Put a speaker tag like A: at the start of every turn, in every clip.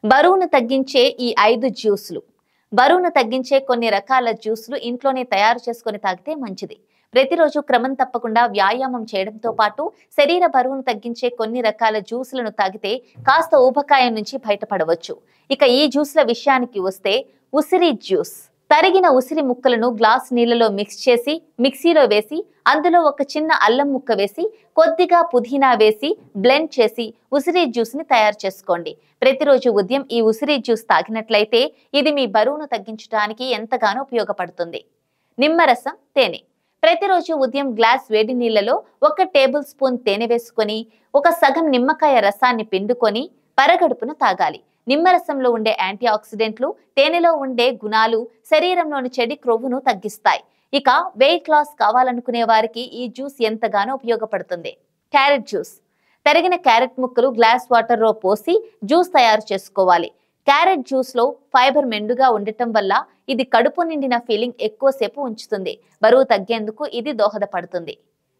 A: బరువును తగ్గించే ఈ 5 జ్యూస్లు. బరువును తగ్గించే కొన్ని రకాల జ్యూస్లు ఇంట్లోనే తయారు చేసుకొని తాగితే మంచిది. ప్రతిరోజు క్రమం తప్పకుండా వ్యాయామం చేయడంతో పాటు శరీర బరువును తగ్గించే కొన్ని రకాల జ్యూస్లను తాగితే కాస్త ఊబకాయం నుంచి బయటపడవచ్చు. ఇక ఈ జ్యూస్ల విషయానికి వస్తే ఉసిరి జ్యూస్. తరిగిన ఉసిరి ముక్కలను గ్లాస్ నీళ్లలో మిక్స్ చేసి మిక్సీలో వేసి అందులో ఒక చిన్న అల్లం ముక్క వేసి కొద్దిగా పుదీనా వేసి బ్లెండ్ చేసి ఉసిరి జ్యూస్ ని తయారు చేసుకోండి. ప్రతిరోజు ఉదయం ఈ ఉసిరి జ్యూస్ తాగినట్లయితే ఇది మీ బరువును తగ్గించడానికి ఎంతగానో ఉపయోగపడుతుంది. నిమ్మరసం, తేనె. ప్రతిరోజు ఉదయం గ్లాస్ వేడి నీళ్లలో 1 టేబుల్ స్పూన్ తేనె వేసుకొని ఒక సగం నిమ్మకాయ రసాన్ని పిండుకొని పరగడుపున తాగాలి. నిమ్మరసంలో ఉండే యాంటీ ఆక్సిడెంట్లు, తేనెలో ఉండే గుణాలు శరీరంలోని చెడు క్రొవ్వును తగ్గిస్తాయి. ఇక వెయిట్ లాస్ కావాలనుకునే వారికి ఈ జ్యూస్ ఎంతగానో ఉపయోగపడుతుంది. Carrot juice. తరిగిన క్యారెట్ ముక్కలు గ్లాస్ వాటర్ లో పోసి జ్యూస్ తయారు చేసుకోవాలి. క్యారెట్ జ్యూస్ లో ఫైబర్ మెండుగా ఉండటం వల్ల ఇది కడుపు నిండిన ఫీలింగ్ ఎక్కువసేపు ఉంచుతుంది. బరువు తగ్గేందుకు ఇది దోహదపడుతుంది.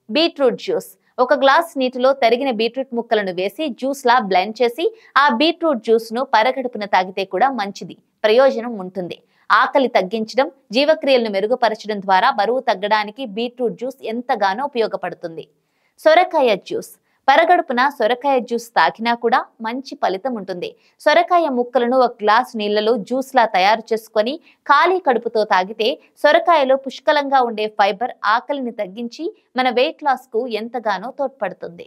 A: Beetroot juice. ఒక గ్లాస్ నీటిలో తరిగిన బీట్రూట్ ముక్కలను వేసి జ్యూస్ లా బ్లెండ్ చేసి ఆ బీట్రూట్ జ్యూస్ ను పరగడుపున తాగితే కూడా మంచిది, ప్రయోజనం ఉంటుంది. ఆకలి తగ్గించడం, జీవక్రియలను మెరుగుపరచడం ద్వారా బరువు తగ్గడానికి బీట్రూట్ జ్యూస్ ఎంతగానో ఉపయోగపడుతుంది. సొరకాయ జ్యూస్. పరగడుపున సొరకాయ జ్యూస్ తాగినా కూడా మంచి ఫలితం ఉంటుంది. సొరకాయ ముక్కలను ఒక గ్లాస్ నీళ్లలో జ్యూస్ లా తయారు చేసుకొని ఖాళీ కడుపుతో తాగితే సొరకాయలో పుష్కలంగా ఉండే ఫైబర్ ఆకలిని తగ్గించి మన వెయిట్ లాస్ కు ఎంతగానో తోడ్పడుతుంది.